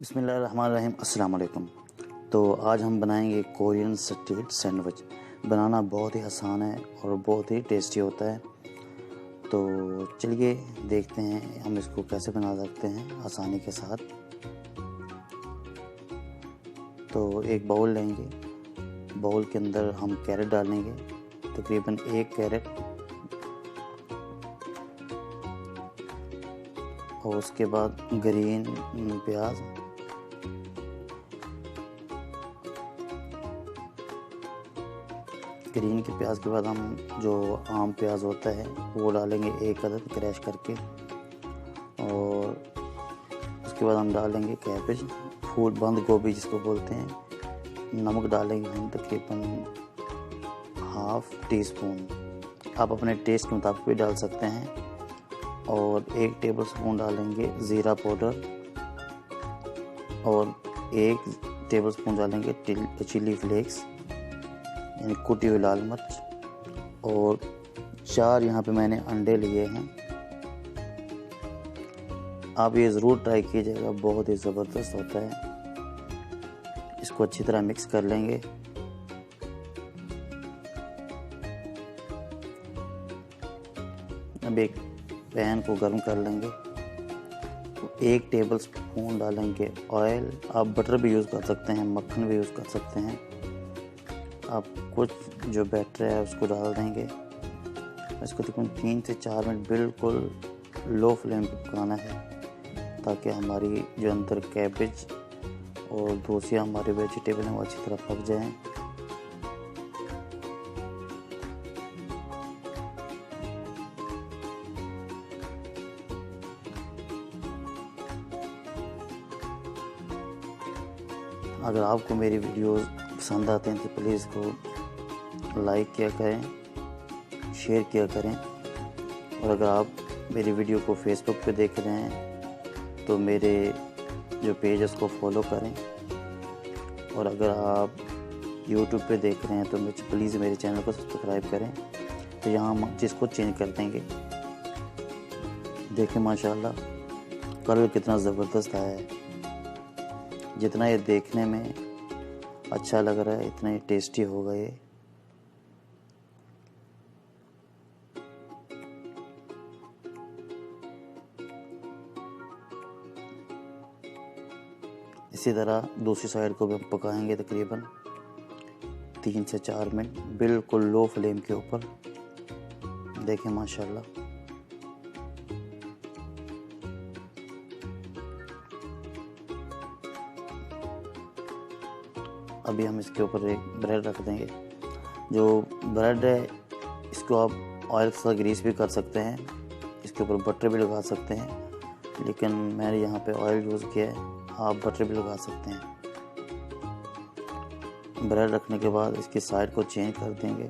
बिस्मिल्लाहिर्रहमानिर्रहीम। अस्सलाम वालेकुम। तो आज हम बनाएंगे कोरियन स्ट्रीट सैंडविच। बनाना बहुत ही आसान है और बहुत ही टेस्टी होता है। तो चलिए देखते हैं हम इसको कैसे बना सकते हैं आसानी के साथ। तो एक बाउल लेंगे, बाउल के अंदर हम कैरेट डालेंगे, तकरीबन 1 कैरेट, और उसके बाद ग्रीन प्याज, ग्रीन के प्याज के बाद हम जो आम प्याज होता है वो डालेंगे 1 अदद क्रैश करके, और उसके बाद हम डालेंगे कैबेज, फूल बंद गोभी जिसको बोलते हैं। नमक डालेंगे हम तकरीबन ½ टीस्पून, आप अपने टेस्ट के मुताबिक भी डाल सकते हैं। और 1 टेबलस्पून डालेंगे ज़ीरा पाउडर, और 1 टेबलस्पून डालेंगे चिली फ्लेक्स यानी कुटी हुई लाल मिर्च, और 4 यहाँ पे मैंने अंडे लिए हैं। आप ये ज़रूर ट्राई कीजिएगा, बहुत ही ज़बरदस्त होता है। इसको अच्छी तरह मिक्स कर लेंगे। अब एक पैन को गर्म कर लेंगे, 1 टेबलस्पून डालेंगे ऑयल। आप बटर भी यूज़ कर सकते हैं, मक्खन भी यूज़ कर सकते हैं। आप कुछ जो बैटर है उसको डाल देंगे। इसको तकरीबन 3 से 4 मिनट बिल्कुल लो फ्लेम पे पकाना है, ताकि हमारी जो अंदर कैबेज और दूसरी हमारे वेजिटेबल हैं वो अच्छी तरह पक जाएं। अगर आपको मेरी वीडियोस पसंद आते हैं तो प्लीज़ इसको लाइक किया करें, शेयर किया करें। और अगर आप मेरी वीडियो को फेसबुक पे देख रहे हैं तो मेरे जो पेज है उसको फॉलो करें। और अगर आप यूट्यूब पे देख रहे हैं तो मुझे प्लीज़ मेरे चैनल को सब्सक्राइब करें। तो यहाँ हम जिसको चेंज कर देंगे। देखें माशाल्लाह कलर कितना ज़बरदस्त आया है। जितना ये देखने में अच्छा लग रहा है इतना ही टेस्टी होगा ये। इसी तरह दूसरी साइड को भी हम पकाएंगे तकरीबन 3 से 4 मिनट बिल्कुल लो फ्लेम के ऊपर। देखें माशाल्लाह अभी हम इसके ऊपर एक ब्रेड रख देंगे। जो ब्रेड है इसको आप ऑयल के साथ ग्रीस भी कर सकते हैं, इसके ऊपर बटर भी लगा सकते हैं, लेकिन मैंने यहाँ पे ऑयल यूज़ किया है। आप बटर भी लगा सकते हैं। ब्रेड रखने के बाद इसकी साइड को चेंज कर देंगे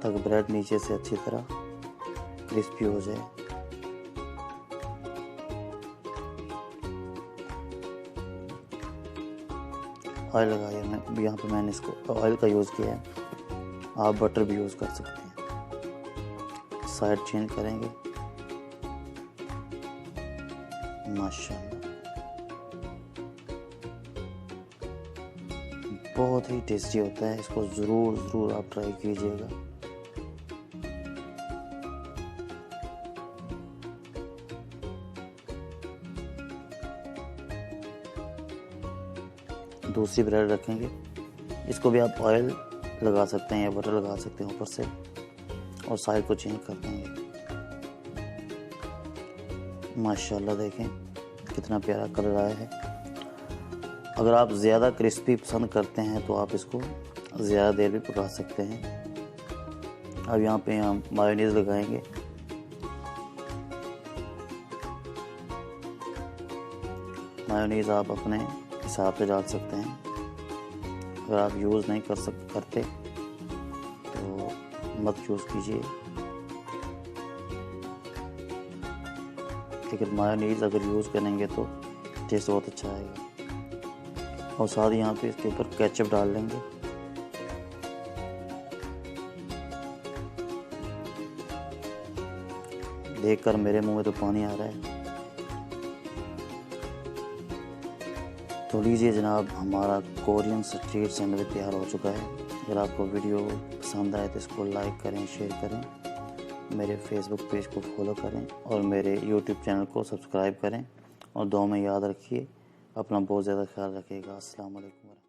ताकि ब्रेड नीचे से अच्छी तरह क्रिस्पी हो जाए। ऑयल लगाया मैं यहाँ पे, मैंने इसको ऑयल का यूज़ किया है। आप बटर भी यूज़ कर सकते हैं। साइड चेंज करेंगे। माशाल्लाह बहुत ही टेस्टी होता है। इसको ज़रूर आप ट्राई कीजिएगा। दूसरी ब्रेड रखेंगे, इसको भी आप ऑयल लगा सकते हैं या बटर लगा सकते हैं ऊपर से, और साइड को चेंज कर देंगे। माशाल्लाह देखें कितना प्यारा कलर आया है। अगर आप ज़्यादा क्रिस्पी पसंद करते हैं तो आप इसको ज़्यादा देर भी पका सकते हैं। अब यहाँ पे हम मायोनीज़ लगाएंगे। मायोनीज़ आप अपने हिसाब से डाल सकते हैं। अगर आप यूज़ नहीं करते तो मत यूज़ कीजिए, लेकिन मायोनीज़ अगर यूज़ करेंगे तो टेस्ट बहुत अच्छा आएगा। और साथ ही यहाँ पे इसके ऊपर केचप डाल लेंगे। देखकर मेरे मुंह में तो पानी आ रहा है। तो लीजिए जनाब, हमारा कोरियन स्ट्रीट सैंडविच तैयार हो चुका है। अगर आपको वीडियो पसंद आए तो इसको लाइक करें, शेयर करें, मेरे फेसबुक पेज को फॉलो करें और मेरे यूट्यूब चैनल को सब्सक्राइब करें। और दुआ में याद रखिए, अपना बहुत ज़्यादा ख्याल रखिएगा। अस्सलाम वालेकुम।